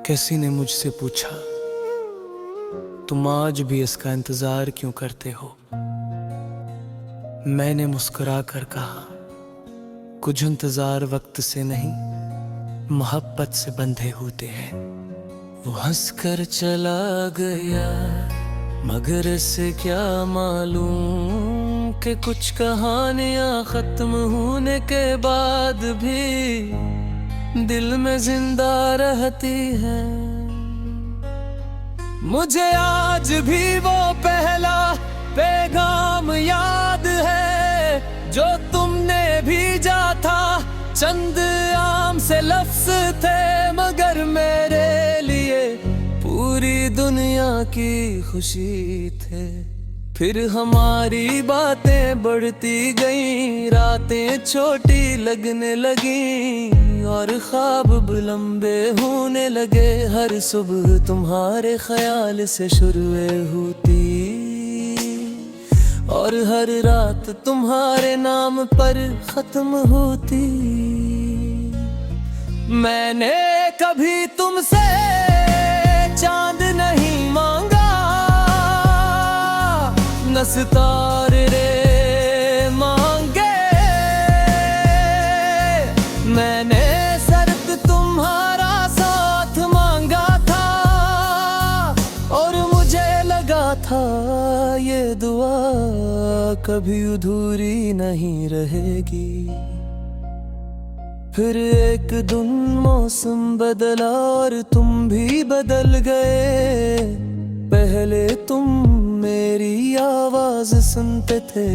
किसी ने मुझसे पूछा, तुम आज भी इसका इंतजार क्यों करते हो? मैंने मुस्कुरा कर कहा, कुछ इंतजार वक्त से नहीं, मोहब्बत से बंधे होते हैं। वो हंसकर चला गया, मगर इसे क्या मालूम कि कुछ कहानियां खत्म होने के बाद भी दिल में जिंदा रहती है। मुझे आज भी वो पहला पैगाम याद है जो तुमने भेजा था। चंद आम से लफ्ज थे, मगर मेरे लिए पूरी दुनिया की खुशी थे। फिर हमारी बातें बढ़ती गईं, रातें छोटी लगने लगी और ख्वाब लंबे होने लगे। हर सुबह तुम्हारे ख्याल से शुरुएं होती और हर रात तुम्हारे नाम पर खत्म होती। मैंने कभी तुमसे चांद नहीं मांगा, न सितारे मांगे। मैंने सिर्फ तुम्हारा साथ मांगा था और मुझे लगा था ये दुआ कभी अधूरी नहीं रहेगी। फिर एक दिन मौसम बदला और तुम भी बदल गए। पहले तुम मेरी आवाज सुनते थे,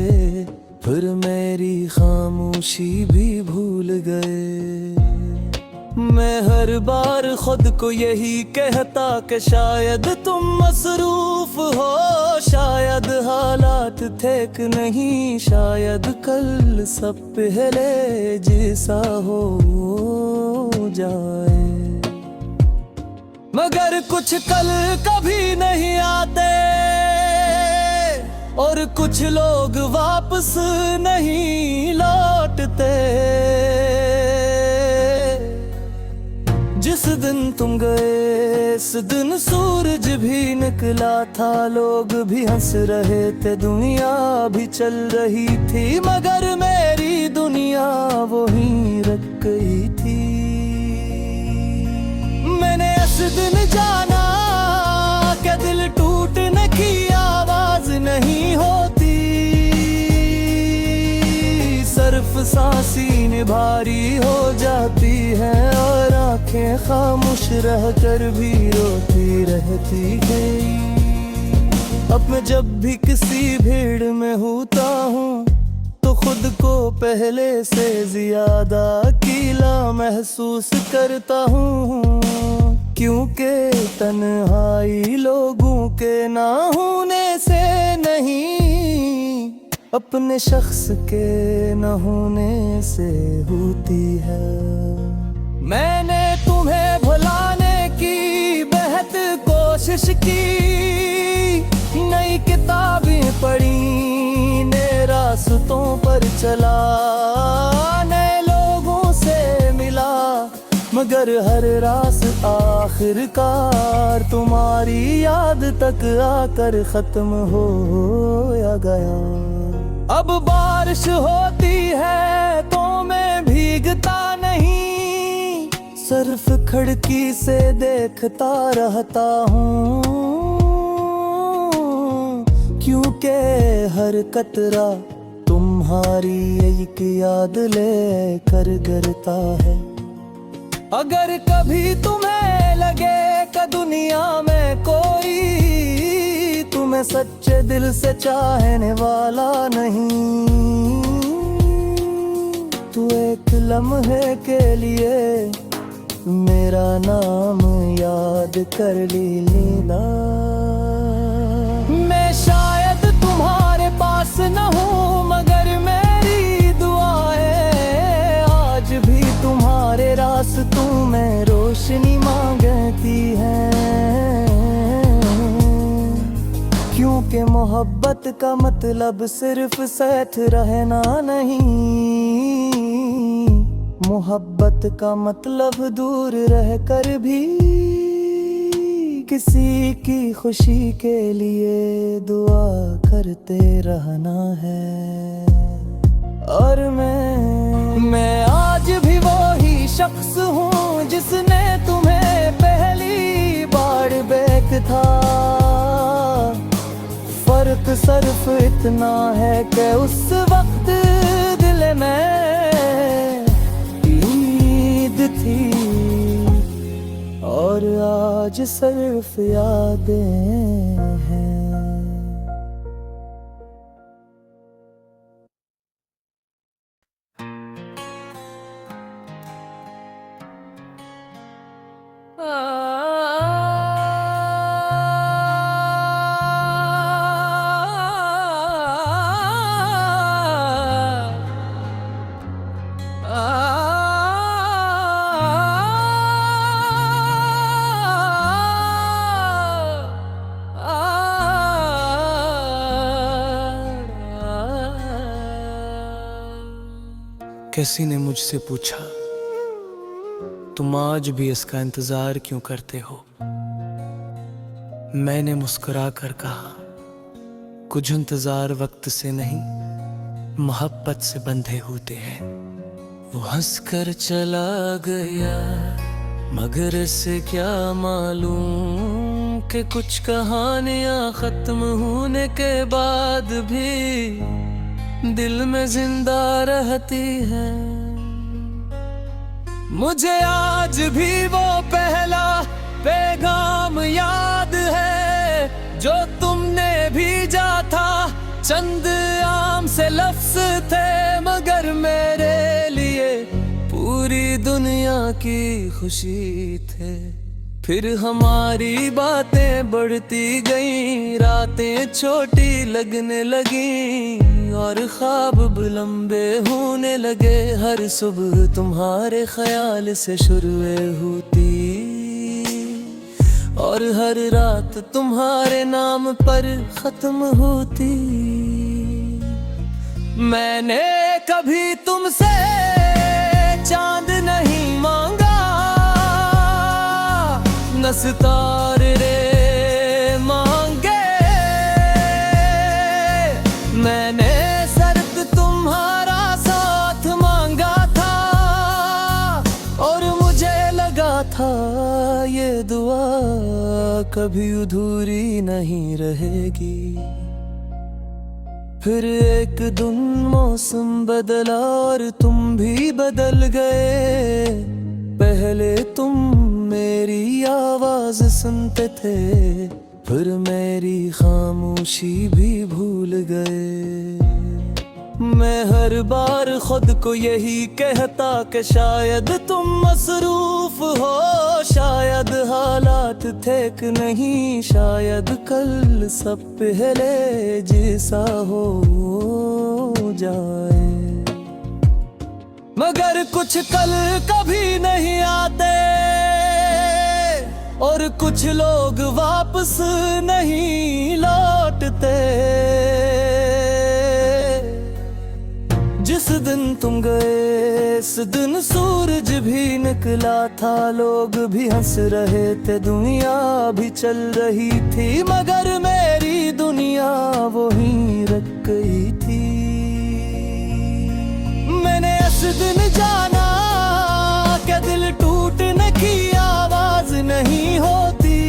फिर मेरी खामोशी भी भूल गए। मैं हर बार खुद को यही कहता कि शायद तुम मसरूफ हो, शायद हालात थे कि नहीं, शायद कल सब पहले जैसा हो जाए। मगर कुछ कल कभी नहीं आते और कुछ लोग वापस नहीं लौटते। जिस दिन तुम गए इस दिन सूरज भी निकला था, लोग भी हंस रहे थे, दुनिया भी चल रही थी, मगर मेरी दुनिया वहीं रख गई थी। मैंने इस दिन जाना कि दिल टूटने की आवाज नहीं होती, सिर्फ सांसें भारी हो जाती है और आंखें खामोश रहकर भी रोती रहती है। अब मैं जब भी किसी भीड़ में होता हूँ तो खुद को पहले से ज्यादा अकेला महसूस करता हूँ, क्योंकि तन्हाई लोगों के ना होने से नहीं, अपने शख्स के न होने से होती है। मैंने तुम्हें भुलाने की बेहद कोशिश की, नई किताबें पढ़ी, नए रास्तों पर चला, नए लोगों से मिला, मगर हर रात आखिरकार तुम्हारी याद तक आकर खत्म हो या गया। अब बारिश होती है तो मैं भीगता नहीं, सिर्फ खिड़की से देखता रहता हूँ, क्योंकि हर कतरा तुम्हारी एक याद लेकर गिरता है। अगर कभी तुम्हें लगे कि दुनिया में कोई तुम्हें सच्चे दिल से चाहने वाला नहीं, तो एक लम्हे के लिए मेरा नाम याद कर लेना। मैं शायद तुम्हारे पास न हूँ, मगर मेरी दुआएं आज भी तुम्हारे रास्तों में रोशनी मांगती हैं, क्योंकि मोहब्बत का मतलब सिर्फ साथ रहना नहीं, मोहब्बत का मतलब दूर रहकर भी किसी की खुशी के लिए दुआ करते रहना है। और मैं आज भी वही शख्स हूँ जिसने तुम्हें पहली बार देखा। फर्क सिर्फ इतना है कि उस वक्त दिल में ईद थी और आज सिर्फ यादें हैं। किसी ने मुझसे पूछा, तुम आज भी इसका इंतजार क्यों करते हो? मैंने मुस्कुरा कर कहा, कुछ इंतजार वक्त से नहीं, मोहब्बत से बंधे होते हैं। वो हंसकर चला गया, मगर इसे क्या मालूम कि कुछ कहानियां खत्म होने के बाद भी दिल में जिंदा रहती है। मुझे आज भी वो पहला पैगाम याद है जो तुमने भेजा था। चंद आम से लफ्ज थे मगर मेरे लिए पूरी दुनिया की खुशी थे। फिर हमारी बातें बढ़ती गईं, रातें छोटी लगने लगी और ख्वाब लंबे होने लगे। हर सुबह तुम्हारे ख्याल से शुरुएं होती और हर रात तुम्हारे नाम पर खत्म होती। मैंने कभी तुमसे चांद नहीं मांगा, न सितारे मांगे। मैंने सिर्फ तुम्हारा साथ मांगा था और मुझे लगा था ये दुआ कभी अधूरी नहीं रहेगी। फिर एक दिन मौसम बदला और तुम भी बदल गए। पहले तुम मेरी आवाज सुनते थे, फिर मेरी खामोशी भी भूल गए। मैं हर बार खुद को यही कहता कि शायद तुम मसरूफ हो, शायद हालात थे कि नहीं, शायद कल सब पहले जैसा हो जाए। मगर कुछ कल कभी नहीं आते और कुछ लोग वापस नहीं लौटते। जिस दिन तुम गए इस दिन सूरज भी निकला था, लोग भी हंस रहे थे, दुनिया भी चल रही थी। मगर मेरी दुनिया वहीं रख गई थी। मैंने इस दिन जाना कि दिल टूटने की आवाज नहीं होती,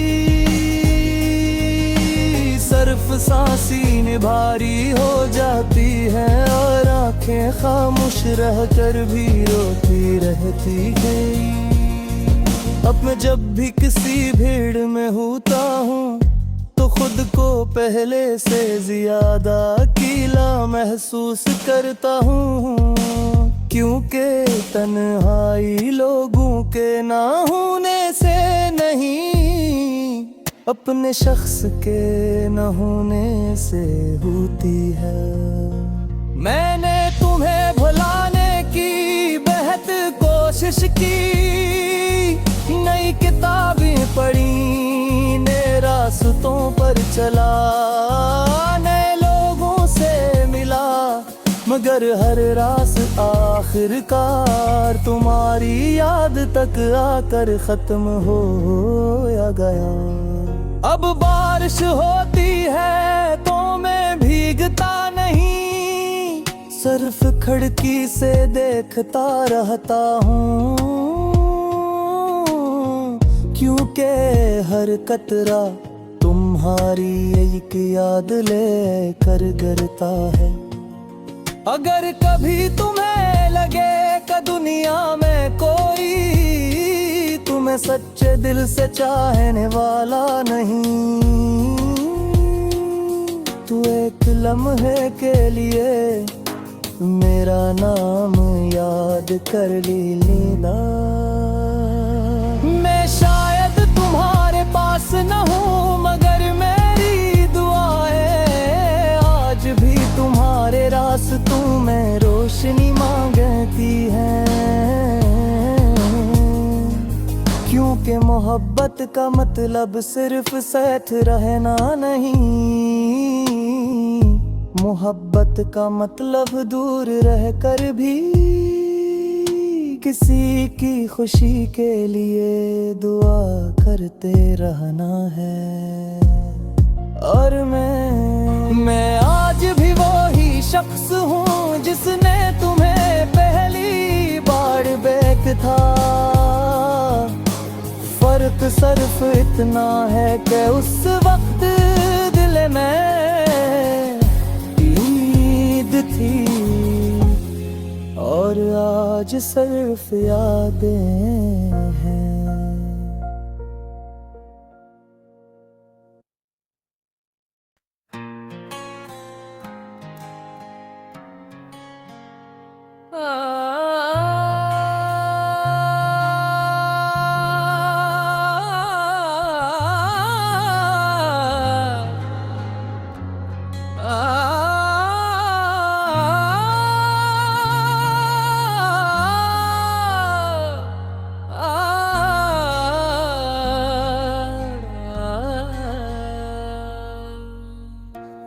सिर्फ सांसें भारी हो जाती है और आंखें खामोश रहकर भी रोती रहती है। अब मैं जब भी किसी भीड़ में होता हूँ तो खुद को पहले से ज्यादा अकेला महसूस करता हूँ, क्योंकि तन्हाई लोगों के ना होने से नहीं, अपने शख्स के न होने से होती है। मैंने तुम्हें भुलाने की बेहद कोशिश की, नई किताबें पढ़ी, नए रास्तों पर चला, नए लोगों से मिला, मगर हर रात आखिरकार तुम्हारी याद तक आकर खत्म हो या गया। अब बारिश होती है तो मैं भीगता नहीं, सिर्फ खिड़की से देखता रहता हूँ, क्योंकि हर कतरा तुम्हारी एक याद लेकर गिरता है। अगर कभी तुम्हें लगे कि दुनिया में कोई तुम्हें सच्चे दिल से चाहने वाला नहीं, तू एक लम्हे के लिए मेरा नाम याद कर लेना। मैं शायद तुम्हारे पास न हूँ, मगर मेरी दुआएं आज भी तुम्हारे रास्तों में रोशनी मांगती हैं, क्योंकि मोहब्बत का मतलब सिर्फ साथ रहना नहीं, मोहब्बत का मतलब दूर रहकर भी किसी की खुशी के लिए दुआ करते रहना है। और मैं आज भी वही शख्स हूँ जिसने तुम्हें पहली बार देखा था। फर्क सिर्फ इतना है कि उस वक्त दिल में ईद थी और आज सिर्फ यादें हैं।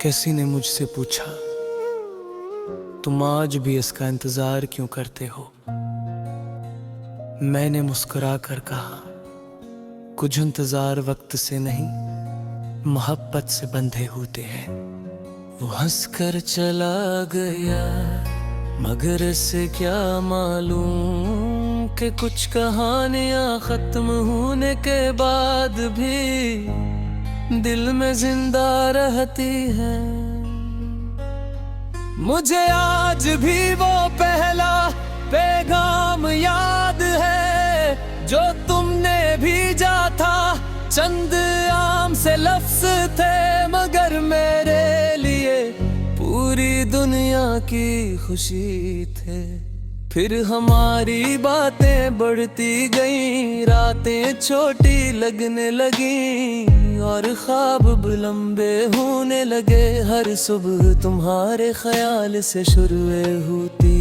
किसी ने मुझसे पूछा, तुम आज भी इसका इंतजार क्यों करते हो? मैंने मुस्कुरा कर कहा, कुछ इंतजार वक्त से नहीं, मोहब्बत से बंधे होते हैं। वो हंसकर चला गया, मगर इसे क्या मालूम कि कुछ कहानियां खत्म होने के बाद भी दिल में जिंदा रहती है। मुझे आज भी वो पहला पैगाम याद है जो तुमने भेजा था। चंद आम से लफ्ज थे, मगर मेरे लिए पूरी दुनिया की खुशी थे। फिर हमारी बातें बढ़ती गईं, रातें छोटी लगने लगी और ख्वाब लंबे होने लगे। हर सुबह तुम्हारे ख्याल से शुरुएं होती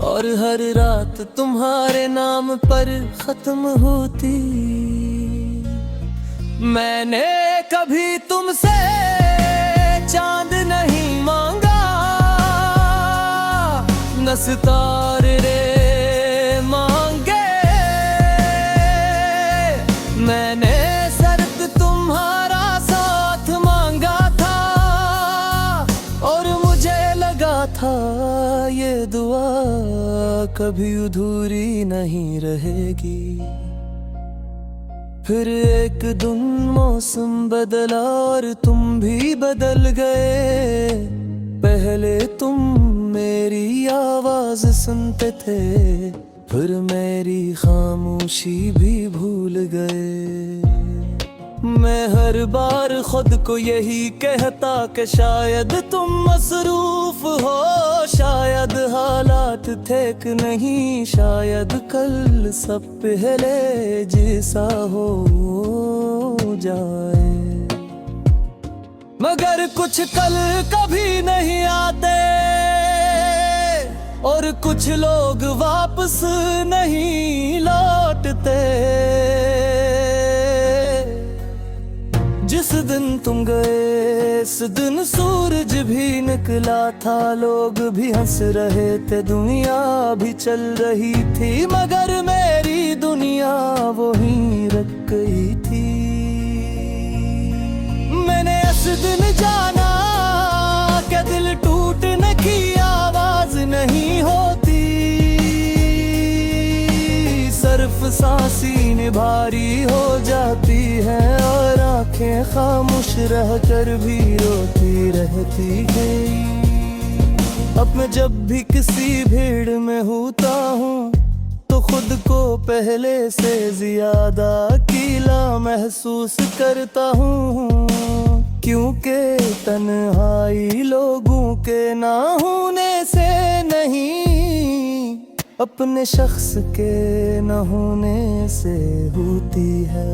और हर रात तुम्हारे नाम पर खत्म होती। मैंने कभी तुमसे चांद नहीं मांगा, न सितारे मांगे। मैंने सिर्फ तुम्हारा साथ मांगा था और मुझे लगा था ये दुआ कभी अधूरी नहीं रहेगी। फिर एक दिन मौसम बदला और तुम भी बदल गए। पहले तुम मेरी आवाज सुनते थे, फिर मेरी खामोशी भी भूल गए। मैं हर बार खुद को यही कहता कि शायद तुम मसरूफ हो, शायद हालात ठीक नहीं, शायद कल सब पहले जैसा हो जाए। मगर कुछ कल कभी नहीं आते और कुछ लोग वापस नहीं लौटते। जिस दिन तुम गए इस दिन सूरज भी निकला था, लोग भी हंस रहे थे, दुनिया भी चल रही थी, मगर मेरी दुनिया वही रख गई थी। मैंने इस दिन जाना क्या दिल टूटने की आवाज नहीं होती। सिर्फ सांसी भारी हो जाती है और आंखें खामोश रह कर भी रोती रहती है। अब मैं जब भी किसी भीड़ में होता हूँ तो खुद को पहले से ज्यादा अकेला महसूस करता हूँ, क्योंकि तन्हाई लोगों के ना होने से नहीं, अपने शख्स के न होने से होती है।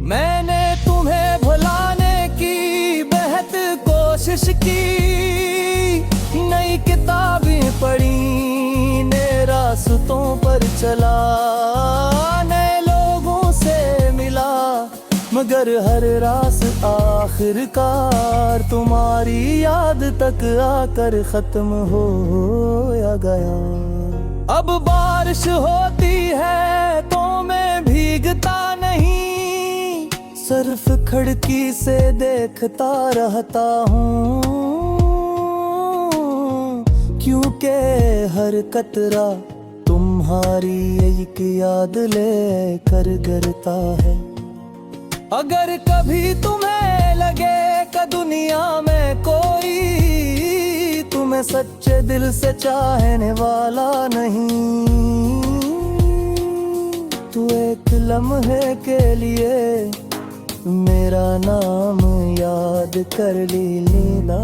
मैंने तुम्हें भुलाने की बेहद कोशिश की, नई किताबें पढ़ी, नए रास्तों पर चला, नए लोगों से मिला, मगर हर रात आखिरकार तुम्हारी याद तक आकर खत्म हो या गया। अब बारिश होती है तो मैं भीगता नहीं, सिर्फ खिड़की से देखता रहता हूँ, क्योंकि हर कतरा तुम्हारी एक याद ले कर गिरता है। अगर कभी तुम्हें लगे कि दुनिया में कोई तुम्हें सच्चे दिल से चाहने वाला नहीं, तो एक लम्हे के लिए मेरा नाम याद कर लीला।